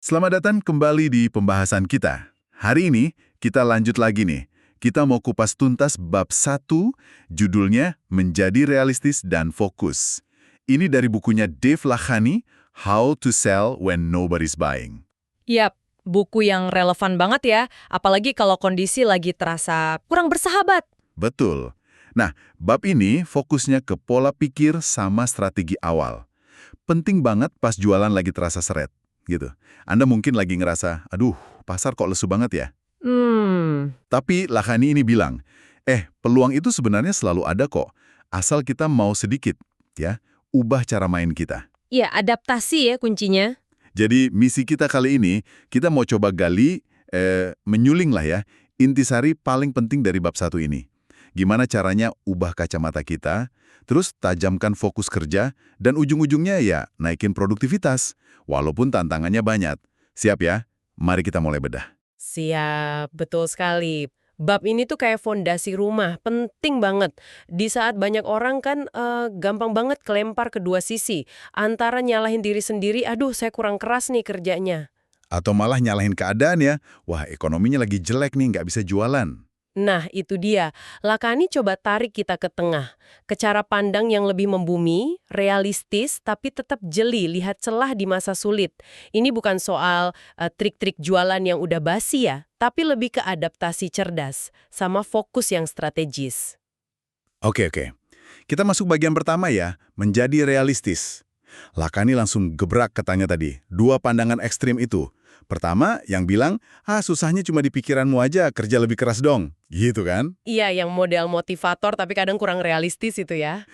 Selamat datang kembali di pembahasan kita. Hari ini kita lanjut lagi nih. Kita mau kupas tuntas bab 1, judulnya Menjadi Realistis dan Fokus. Ini dari bukunya Dave Lakhani, How to Sell When Nobody's Buying. Yap, buku yang relevan banget ya, apalagi kalau kondisi lagi terasa kurang bersahabat. Betul. Nah, bab ini fokusnya ke pola pikir sama strategi awal. Penting banget pas jualan lagi terasa seret, gitu. Anda mungkin lagi ngerasa, aduh, pasar kok lesu banget ya. Tapi Lakhani ini bilang, peluang itu sebenarnya selalu ada kok, asal kita mau sedikit, ya, ubah cara main kita. Ya, adaptasi ya kuncinya. Jadi misi kita kali ini, kita mau coba gali, menyuling lah ya, intisari paling penting dari bab 1 ini. Gimana caranya ubah kacamata kita, terus tajamkan fokus kerja, dan ujung-ujungnya ya naikin produktivitas, walaupun tantangannya banyak. Siap ya? Mari kita mulai bedah. Siap, betul sekali. Bab ini tuh kayak fondasi rumah, penting banget. Di saat banyak orang kan gampang banget kelempar kedua sisi. Antara nyalahin diri sendiri, aduh saya kurang keras nih kerjanya. Atau malah nyalahin keadaan ya, wah ekonominya lagi jelek nih, nggak bisa jualan. Nah, itu dia. Lakani coba tarik kita ke tengah. Ke cara pandang yang lebih membumi, realistis, tapi tetap jeli, lihat celah di masa sulit. Ini bukan soal trik-trik jualan yang udah basi ya, tapi lebih ke adaptasi cerdas, sama fokus yang strategis. Oke. Kita masuk bagian pertama ya, menjadi realistis. Lakani langsung gebrak katanya tadi, dua pandangan ekstrim itu. Pertama, yang bilang, susahnya cuma di pikiranmu aja, kerja lebih keras dong. Gitu kan? Iya, yang model motivator tapi kadang kurang realistis itu ya.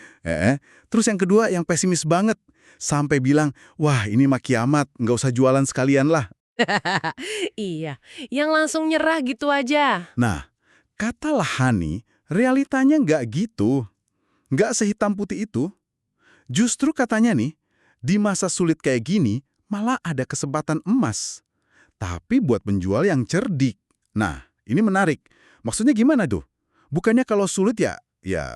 Terus yang kedua, yang pesimis banget. Sampai bilang, wah ini mah kiamat, nggak usah jualan sekalian lah. Iya, yang langsung nyerah gitu aja. Nah, kata Lahani, realitanya nggak gitu. Nggak sehitam putih itu. Justru katanya nih, di masa sulit kayak gini, malah ada kesempatan emas. Tapi buat penjual yang cerdik. Nah, ini menarik. Maksudnya gimana tuh? Bukannya kalau sulit ya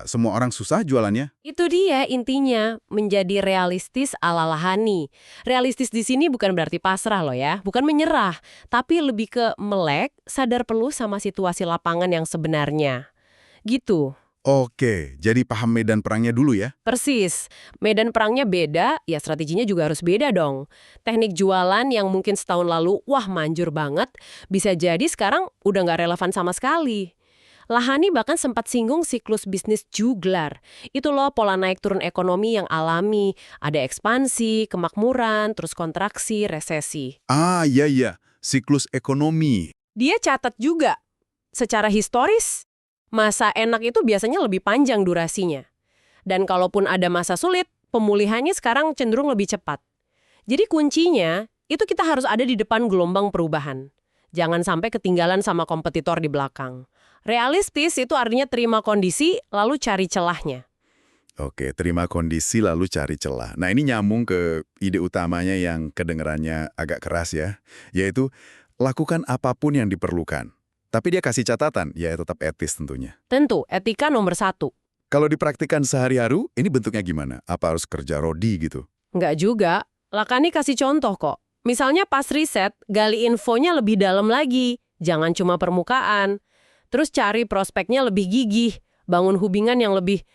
semua orang susah jualannya? Itu dia intinya, menjadi realistis ala Lahani. Realistis di sini bukan berarti pasrah loh ya, bukan menyerah, tapi lebih ke melek, sadar perlu sama situasi lapangan yang sebenarnya. Gitu. Oke, jadi paham medan perangnya dulu ya? Persis. Medan perangnya beda, ya strateginya juga harus beda dong. Teknik jualan yang mungkin setahun lalu, wah manjur banget, bisa jadi sekarang udah nggak relevan sama sekali. Lahani bahkan sempat singgung siklus bisnis juglar. Itu loh pola naik turun ekonomi yang alami. Ada ekspansi, kemakmuran, terus kontraksi, resesi. Iya. Siklus ekonomi. Dia catat juga, secara historis, masa enak itu biasanya lebih panjang durasinya. Dan kalaupun ada masa sulit, pemulihannya sekarang cenderung lebih cepat. Jadi kuncinya, itu kita harus ada di depan gelombang perubahan. Jangan sampai ketinggalan sama kompetitor di belakang. Realistis itu artinya terima kondisi, lalu cari celahnya. Oke, terima kondisi lalu cari celah. Nah ini nyambung ke ide utamanya yang kedengerannya agak keras ya, yaitu lakukan apapun yang diperlukan. Tapi dia kasih catatan, ya tetap etis tentunya. Tentu, etika nomor 1. Kalau dipraktikkan sehari-hari, ini bentuknya gimana? Apa harus kerja rodi gitu? Nggak juga. Lakani kasih contoh kok. Misalnya pas riset, gali infonya lebih dalam lagi. Jangan cuma permukaan. Terus cari prospeknya lebih gigih. Bangun hubungan yang lebih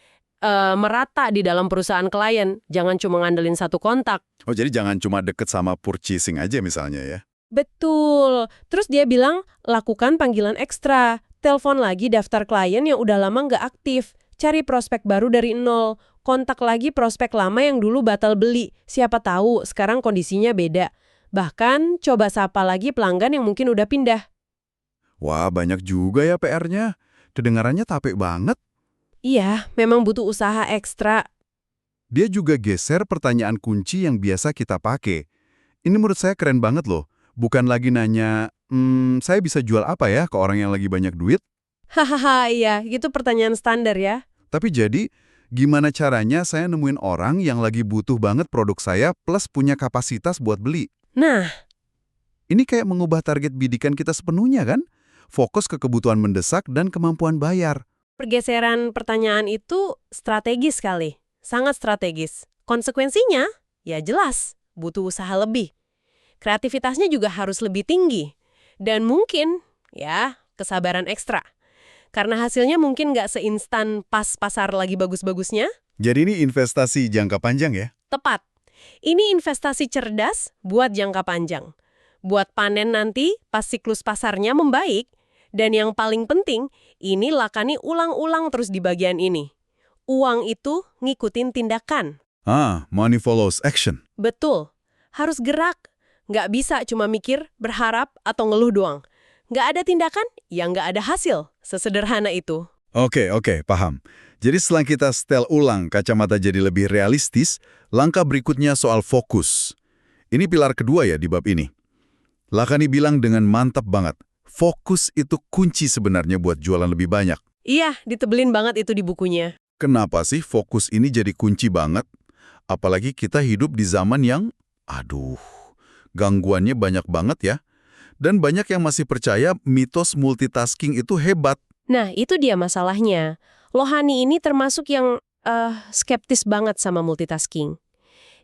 merata di dalam perusahaan klien. Jangan cuma ngandelin satu kontak. Oh jadi jangan cuma deket sama purchasing aja misalnya ya? Betul. Terus dia bilang, lakukan panggilan ekstra. Telepon lagi daftar klien yang udah lama nggak aktif. Cari prospek baru dari nol. Kontak lagi prospek lama yang dulu batal beli. Siapa tahu sekarang kondisinya beda. Bahkan coba sapa lagi pelanggan yang mungkin udah pindah. Wah banyak juga ya PR-nya. Kedengarannya capek banget. Iya, memang butuh usaha ekstra. Dia juga geser pertanyaan kunci yang biasa kita pakai. Ini menurut saya keren banget loh. Bukan lagi nanya, saya bisa jual apa ya ke orang yang lagi banyak duit? Hahaha, iya, itu pertanyaan standar ya. Tapi jadi, gimana caranya saya nemuin orang yang lagi butuh banget produk saya plus punya kapasitas buat beli? Nah, Ini kayak mengubah target bidikan kita sepenuhnya kan? Fokus ke kebutuhan mendesak dan kemampuan bayar. pergeseran pertanyaan itu strategis sekali. Sangat strategis. Konsekuensinya, ya jelas, butuh usaha lebih. Kreativitasnya juga harus lebih tinggi. Dan mungkin, ya, kesabaran ekstra. Karena hasilnya mungkin nggak seinstan pas pasar lagi bagus-bagusnya. Jadi ini investasi jangka panjang ya? Tepat. Ini investasi cerdas buat jangka panjang. Buat panen nanti pas siklus pasarnya membaik. Dan yang paling penting, ini lakani ulang-ulang terus di bagian ini. Uang itu ngikutin tindakan. Money follows action. Betul. Harus gerak. Nggak bisa cuma mikir, berharap, atau ngeluh doang. Nggak ada tindakan, ya nggak ada hasil. Sesederhana itu. Oke, paham. Jadi setelah kita setel ulang kacamata jadi lebih realistis, langkah berikutnya soal fokus. Ini pilar kedua ya di bab ini. Lakani bilang dengan mantap banget, fokus itu kunci sebenarnya buat jualan lebih banyak. Iya, ditebelin banget itu di bukunya. Kenapa sih fokus ini jadi kunci banget? Apalagi kita hidup di zaman yang, gangguannya banyak banget ya. Dan banyak yang masih percaya mitos multitasking itu hebat. Nah, itu dia masalahnya. Lohani ini termasuk yang skeptis banget sama multitasking.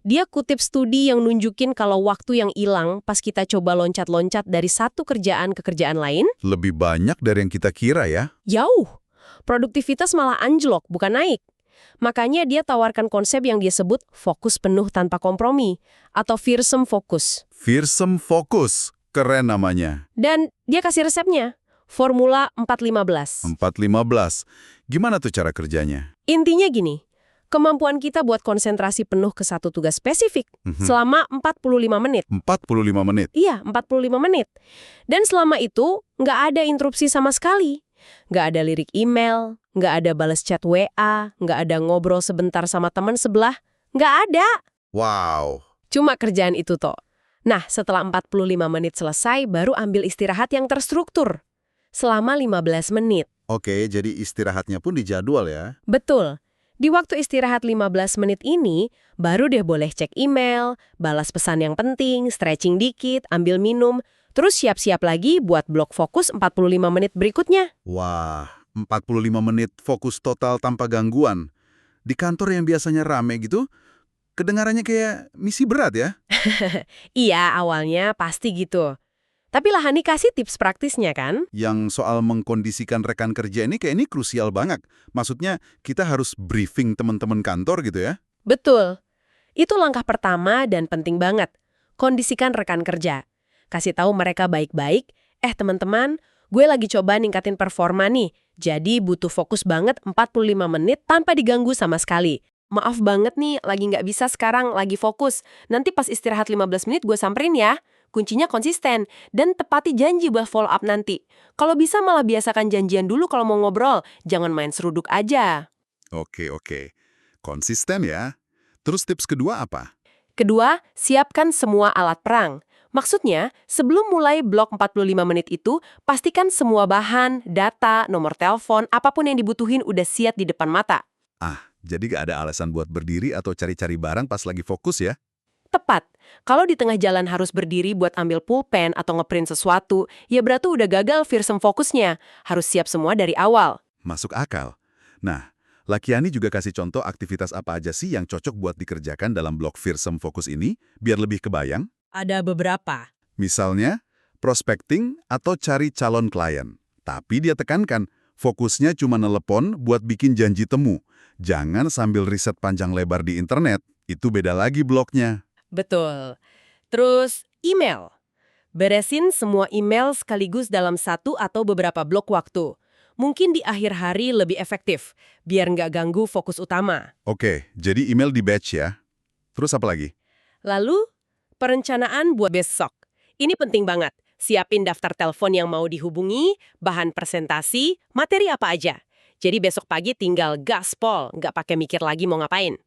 Dia kutip studi yang nunjukin kalau waktu yang hilang pas kita coba loncat-loncat dari satu kerjaan ke kerjaan lain, Lebih banyak dari yang kita kira ya. jauh. Produktivitas malah anjlok, bukan naik. Makanya dia tawarkan konsep yang dia sebut fokus penuh tanpa kompromi, atau fearsome focus. Fearsome focus, keren namanya. Dan dia kasih resepnya, formula 4-15. 4-15. Gimana tuh cara kerjanya? Intinya gini, kemampuan kita buat konsentrasi penuh ke satu tugas spesifik selama 45 menit. 45 menit. Iya, 45 menit. Dan selama itu, nggak ada interupsi sama sekali. Nggak ada lirik email, nggak ada balas chat WA, nggak ada ngobrol sebentar sama teman sebelah. Nggak ada. Wow. Cuma kerjaan itu toh. Nah, setelah 45 menit selesai, baru ambil istirahat yang terstruktur. Selama 15 menit. Oke, jadi istirahatnya pun dijadwal ya. Betul. Di waktu istirahat 15 menit ini, baru deh boleh cek email, balas pesan yang penting, stretching dikit, ambil minum, terus siap-siap lagi buat blok fokus 45 menit berikutnya. Wah, 45 menit fokus total tanpa gangguan. Di kantor yang biasanya rame gitu, kedengarannya kayak misi berat ya. Iya, awalnya pasti gitu. Tapi Lahani kasih tips praktisnya kan? Yang soal mengkondisikan rekan kerja ini kayak ini krusial banget. Maksudnya kita harus briefing teman-teman kantor gitu ya. Betul. Itu langkah pertama dan penting banget. Kondisikan rekan kerja. Kasih tahu mereka baik-baik, teman-teman, gue lagi coba ningkatin performa nih. Jadi butuh fokus banget 45 menit tanpa diganggu sama sekali. Maaf banget nih, lagi nggak bisa sekarang, lagi fokus. Nanti pas istirahat 15 menit gue samperin ya. Kuncinya konsisten, dan tepati janji buat follow up nanti. Kalau bisa malah biasakan janjian dulu kalau mau ngobrol, jangan main seruduk aja. Oke. Konsisten ya. Terus tips kedua apa? Kedua, siapkan semua alat perang. Maksudnya, sebelum mulai blok 45 menit itu, pastikan semua bahan, data, nomor telepon, apapun yang dibutuhin udah siap di depan mata. Jadi gak ada alasan buat berdiri atau cari-cari barang pas lagi fokus ya? Tepat. Kalau di tengah jalan harus berdiri buat ambil pulpen atau ngeprint sesuatu, ya berarti udah gagal fearsome fokusnya. Harus siap semua dari awal. Masuk akal. Nah, Lakiani juga kasih contoh aktivitas apa aja sih yang cocok buat dikerjakan dalam blok fearsome fokus ini, biar lebih kebayang. Ada beberapa. Misalnya, prospecting atau cari calon klien. Tapi dia tekankan, fokusnya cuma nelepon buat bikin janji temu. Jangan sambil riset panjang lebar di internet, itu beda lagi bloknya. Betul. Terus, email. Beresin semua email sekaligus dalam satu atau beberapa blok waktu. Mungkin di akhir hari lebih efektif, biar nggak ganggu fokus utama. Oke, jadi email di batch ya. Terus apa lagi? Lalu, perencanaan buat besok. Ini penting banget. Siapin daftar telepon yang mau dihubungi, bahan presentasi, materi apa aja. Jadi besok pagi tinggal gaspol, nggak pakai mikir lagi mau ngapain.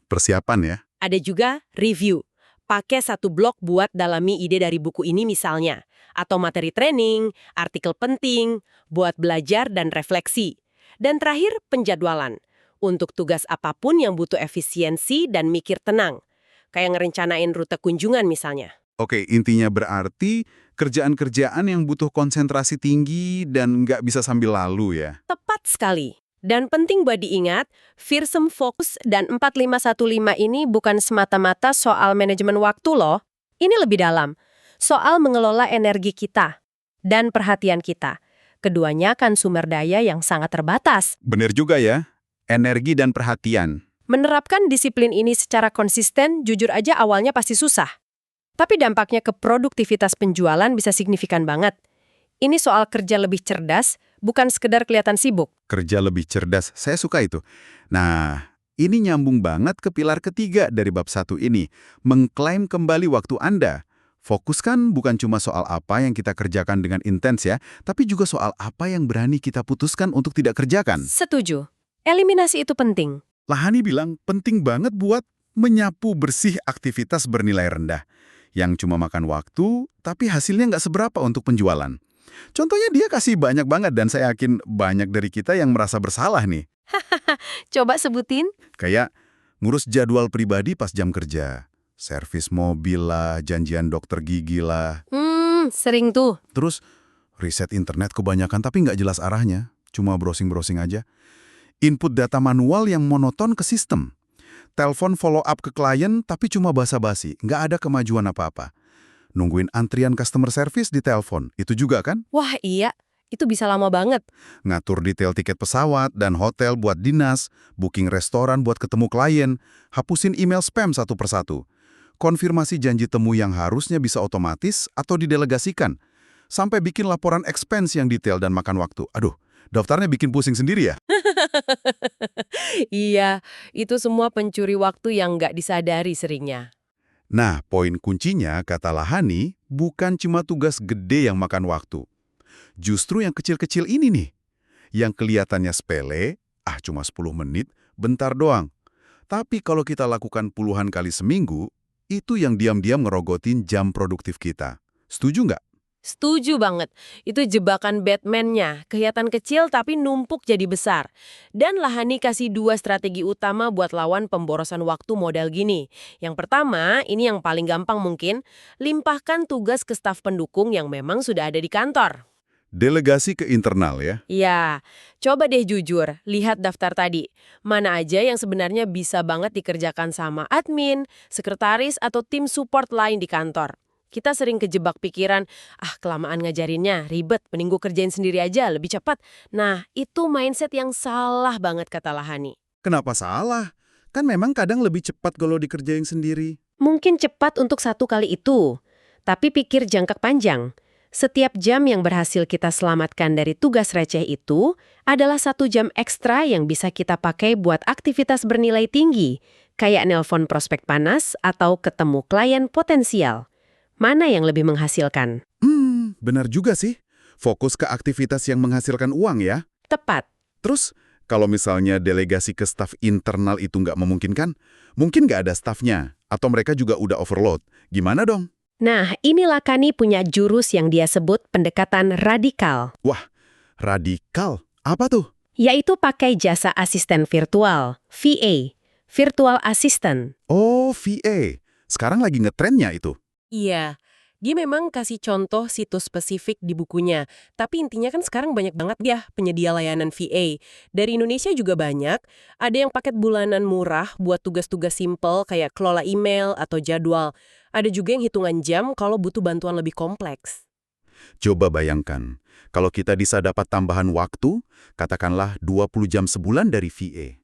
Persiapan ya. Ada juga review. Pakai satu blok buat dalami ide dari buku ini misalnya. Atau materi training, artikel penting, buat belajar dan refleksi. Dan terakhir, penjadwalan. Untuk tugas apapun yang butuh efisiensi dan mikir tenang. Kayak ngerencanain rute kunjungan misalnya. Oke, intinya berarti kerjaan-kerjaan yang butuh konsentrasi tinggi dan nggak bisa sambil lalu ya. Tepat sekali. Dan penting buat diingat, fearsome focus dan 4515 ini bukan semata-mata soal manajemen waktu loh. Ini lebih dalam. Soal mengelola energi kita dan perhatian kita. Keduanya kan sumber daya yang sangat terbatas. Bener juga ya, energi dan perhatian. Menerapkan disiplin ini secara konsisten, jujur aja awalnya pasti susah. Tapi dampaknya ke produktivitas penjualan bisa signifikan banget. Ini soal kerja lebih cerdas, bukan sekedar kelihatan sibuk. Kerja lebih cerdas, saya suka itu. Nah, ini nyambung banget ke pilar ketiga dari bab 1 ini, mengklaim kembali waktu Anda. Fokus kan bukan cuma soal apa yang kita kerjakan dengan intens ya, tapi juga soal apa yang berani kita putuskan untuk tidak kerjakan. Setuju. Eliminasi itu penting. Lahani bilang penting banget buat menyapu bersih aktivitas bernilai rendah, yang cuma makan waktu, tapi hasilnya nggak seberapa untuk penjualan. Contohnya dia kasih banyak banget dan saya yakin banyak dari kita yang merasa bersalah nih. Coba sebutin. Kayak ngurus jadwal pribadi pas jam kerja, servis mobil lah, janjian dokter gigi lah. Sering tuh. Terus riset internet kebanyakan tapi nggak jelas arahnya, cuma browsing-browsing aja. Input data manual yang monoton ke sistem. Telepon follow up ke klien tapi cuma basa-basi, nggak ada kemajuan apa-apa. Nungguin antrian customer service di telepon, itu juga kan? Wah iya, itu bisa lama banget. Ngatur detail tiket pesawat dan hotel buat dinas, booking restoran buat ketemu klien, hapusin email spam satu persatu. Konfirmasi janji temu yang harusnya bisa otomatis atau didelegasikan. Sampai bikin laporan expense yang detail dan makan waktu. Aduh, daftarnya bikin pusing sendiri ya? Iya, itu semua pencuri waktu yang nggak disadari seringnya. Nah, poin kuncinya, kata Lahani, bukan cuma tugas gede yang makan waktu. Justru yang kecil-kecil ini nih, yang kelihatannya sepele, cuma 10 menit, bentar doang. Tapi kalau kita lakukan puluhan kali seminggu, itu yang diam-diam ngerogotin jam produktif kita. Setuju nggak? Setuju banget. Itu jebakan Batman-nya. Kelihatan kecil tapi numpuk jadi besar. Dan Lahani kasih 2 strategi utama buat lawan pemborosan waktu model gini. Yang pertama, ini yang paling gampang mungkin, limpahkan tugas ke staf pendukung yang memang sudah ada di kantor. Delegasi ke internal ya? Ya, coba deh jujur, lihat daftar tadi. Mana aja yang sebenarnya bisa banget dikerjakan sama admin, sekretaris, atau tim support lain di kantor. Kita sering kejebak pikiran, kelamaan ngajarinnya, ribet, mending gue kerjain sendiri aja, lebih cepat. Nah, itu mindset yang salah banget kata Lahani. Kenapa salah? Kan memang kadang lebih cepat kalau dikerjain sendiri. Mungkin cepat untuk satu kali itu, tapi pikir jangka panjang. Setiap jam yang berhasil kita selamatkan dari tugas receh itu adalah 1 jam ekstra yang bisa kita pakai buat aktivitas bernilai tinggi, kayak nelpon prospek panas atau ketemu klien potensial. Mana yang lebih menghasilkan? Benar juga sih. Fokus ke aktivitas yang menghasilkan uang ya. Tepat. Terus, kalau misalnya delegasi ke staf internal itu nggak memungkinkan, mungkin nggak ada stafnya, atau mereka juga udah overload. Gimana dong? Nah, ini Lahani punya jurus yang dia sebut pendekatan radikal. Wah, radikal? Apa tuh? Yaitu pakai jasa asisten virtual, VA, Virtual Assistant. Oh, VA. Sekarang lagi ngetrennya itu. Iya, dia memang kasih contoh situs spesifik di bukunya. Tapi intinya kan sekarang banyak banget ya penyedia layanan VA. Dari Indonesia juga banyak. Ada yang paket bulanan murah buat tugas-tugas simple kayak kelola email atau jadwal. Ada juga yang hitungan jam kalau butuh bantuan lebih kompleks. Coba bayangkan, kalau kita bisa dapat tambahan waktu, katakanlah 20 jam sebulan dari VA.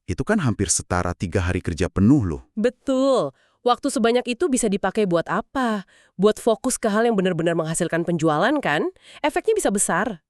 Itu kan hampir setara 3 hari kerja penuh loh. Betul. Waktu sebanyak itu bisa dipakai buat apa? Buat fokus ke hal yang benar-benar menghasilkan penjualan kan? Efeknya bisa besar.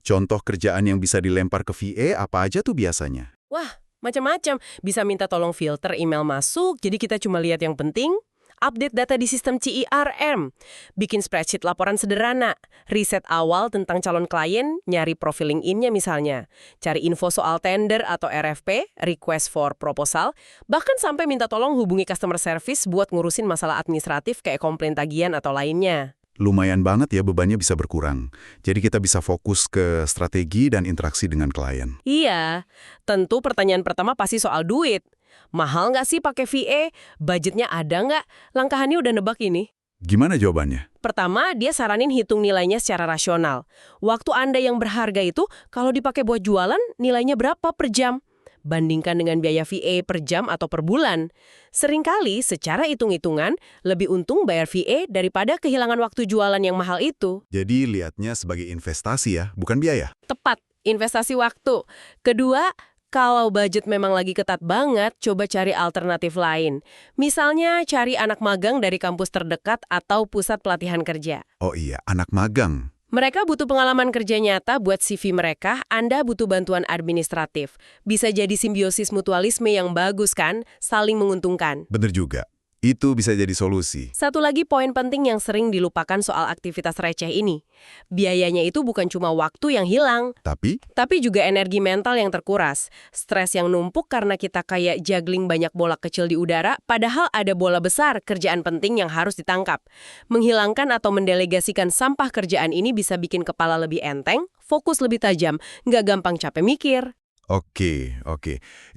Contoh kerjaan yang bisa dilempar ke VA apa aja tuh biasanya? Wah, macam-macam. Bisa minta tolong filter email masuk, jadi kita cuma lihat yang penting. Update data di sistem CRM, bikin spreadsheet laporan sederhana, riset awal tentang calon klien, nyari profil LinkedIn-nya misalnya, cari info soal tender atau RFP, request for proposal, bahkan sampai minta tolong hubungi customer service buat ngurusin masalah administratif kayak komplain tagihan atau lainnya. Lumayan banget ya bebannya bisa berkurang. Jadi kita bisa fokus ke strategi dan interaksi dengan klien. Iya, tentu pertanyaan pertama pasti soal duit. Mahal nggak sih pakai VA? Budgetnya ada nggak? Langkahannya udah nebak ini. Gimana jawabannya? Pertama, dia saranin hitung nilainya secara rasional. Waktu Anda yang berharga itu, kalau dipakai buat jualan, nilainya berapa per jam? bandingkan dengan biaya VA per jam atau per bulan. Seringkali secara hitung-hitungan lebih untung bayar VA daripada kehilangan waktu jualan yang mahal itu. Jadi lihatnya sebagai investasi ya, bukan biaya. Tepat, investasi waktu. Kedua, kalau budget memang lagi ketat banget, coba cari alternatif lain. Misalnya cari anak magang dari kampus terdekat atau pusat pelatihan kerja. Oh iya, anak magang. Mereka butuh pengalaman kerja nyata buat CV mereka, Anda butuh bantuan administratif. Bisa jadi simbiosis mutualisme yang bagus kan, saling menguntungkan. Bener juga. Itu bisa jadi solusi. Satu lagi poin penting yang sering dilupakan soal aktivitas receh ini. Biayanya itu bukan cuma waktu yang hilang, Tapi, tapi juga energi mental yang terkuras. Stres yang numpuk karena kita kayak juggling banyak bola kecil di udara, padahal ada bola besar kerjaan penting yang harus ditangkap. Menghilangkan atau mendelegasikan sampah kerjaan ini bisa bikin kepala lebih enteng, fokus lebih tajam, nggak gampang capek mikir. Oke.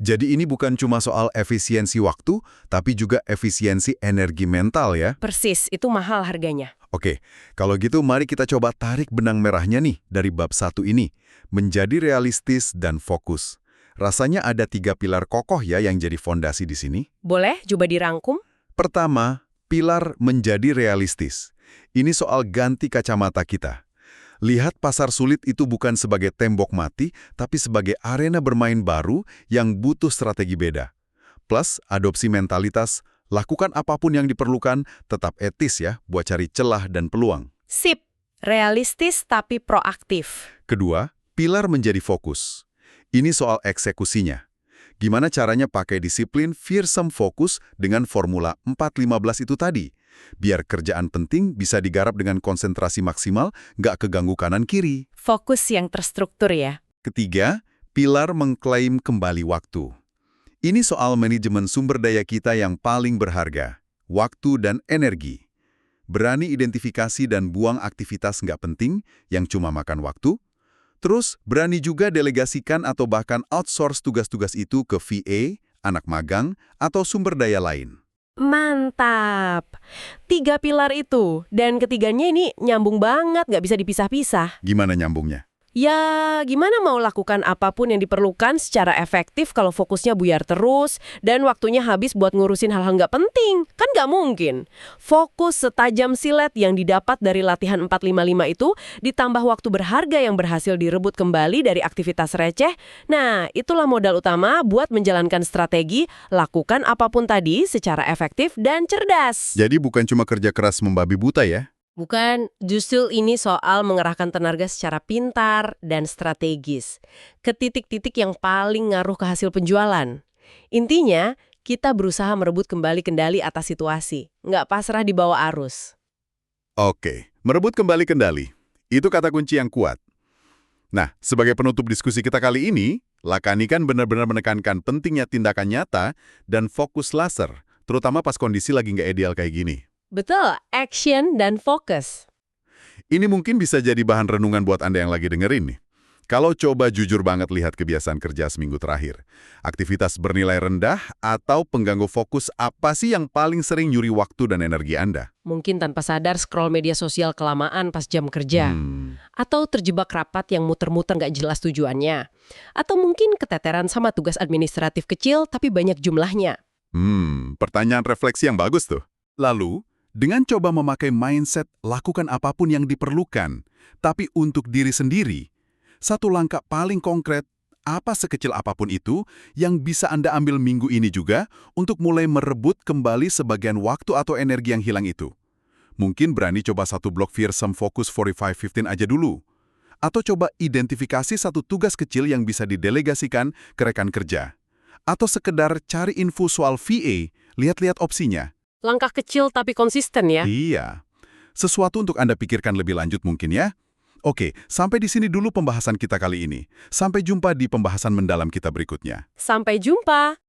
Jadi ini bukan cuma soal efisiensi waktu, tapi juga efisiensi energi mental ya. Persis, itu mahal harganya. Oke, kalau gitu mari kita coba tarik benang merahnya nih dari bab 1 ini. Menjadi realistis dan fokus. Rasanya ada 3 pilar kokoh ya yang jadi fondasi di sini. Boleh coba dirangkum? Pertama, pilar menjadi realistis. Ini soal ganti kacamata kita. Lihat pasar sulit itu bukan sebagai tembok mati, tapi sebagai arena bermain baru yang butuh strategi beda. Plus, adopsi mentalitas, lakukan apapun yang diperlukan, tetap etis ya, buat cari celah dan peluang. Sip, realistis tapi proaktif. Kedua, pilar menjadi fokus. Ini soal eksekusinya. Gimana caranya pakai disiplin fearsome fokus dengan formula 4-15 itu tadi? Biar kerjaan penting bisa digarap dengan konsentrasi maksimal, nggak keganggu kanan-kiri. Fokus yang terstruktur ya. Ketiga, pilar mengklaim kembali waktu. Ini soal manajemen sumber daya kita yang paling berharga, waktu dan energi. Berani identifikasi dan buang aktivitas nggak penting yang cuma makan waktu. Terus, berani juga delegasikan atau bahkan outsource tugas-tugas itu ke VA, anak magang, atau sumber daya lain. Mantap. 3 pilar itu. Dan ketiganya ini nyambung banget, nggak bisa dipisah-pisah. Gimana nyambungnya? Ya, gimana mau lakukan apapun yang diperlukan secara efektif kalau fokusnya buyar terus dan waktunya habis buat ngurusin hal-hal nggak penting? Kan nggak mungkin. Fokus setajam silet yang didapat dari latihan 455 itu ditambah waktu berharga yang berhasil direbut kembali dari aktivitas receh. Nah, itulah modal utama buat menjalankan strategi, lakukan apapun tadi secara efektif dan cerdas. Jadi bukan cuma kerja keras membabi buta ya? Bukan, justru ini soal mengerahkan tenaga secara pintar dan strategis ke titik-titik yang paling ngaruh ke hasil penjualan. Intinya, kita berusaha merebut kembali kendali atas situasi, nggak pasrah di bawah arus. Oke, merebut kembali kendali. Itu kata kunci yang kuat. Nah, sebagai penutup diskusi kita kali ini, Lakani kan benar-benar menekankan pentingnya tindakan nyata dan fokus laser, terutama pas kondisi lagi nggak ideal kayak gini. Betul, action dan fokus. Ini mungkin bisa jadi bahan renungan buat Anda yang lagi dengerin nih. Kalau coba jujur banget lihat kebiasaan kerja seminggu terakhir, aktivitas bernilai rendah atau pengganggu fokus apa sih yang paling sering nyuri waktu dan energi Anda? Mungkin tanpa sadar scroll media sosial kelamaan pas jam kerja. Atau terjebak rapat yang muter-muter nggak jelas tujuannya. Atau mungkin keteteran sama tugas administratif kecil tapi banyak jumlahnya. Pertanyaan refleksi yang bagus tuh. Lalu, dengan coba memakai mindset lakukan apapun yang diperlukan, tapi untuk diri sendiri, satu langkah paling konkret, apa sekecil apapun itu, yang bisa Anda ambil minggu ini juga untuk mulai merebut kembali sebagian waktu atau energi yang hilang itu. Mungkin berani coba satu blok fearsome focus 45-15 aja dulu. Atau coba identifikasi satu tugas kecil yang bisa didelegasikan ke rekan kerja. Atau sekedar cari info soal VA, lihat-lihat opsinya. Langkah kecil tapi konsisten ya. Iya. Sesuatu untuk Anda pikirkan lebih lanjut mungkin ya. Oke, sampai di sini dulu pembahasan kita kali ini. Sampai jumpa di pembahasan mendalam kita berikutnya. Sampai jumpa.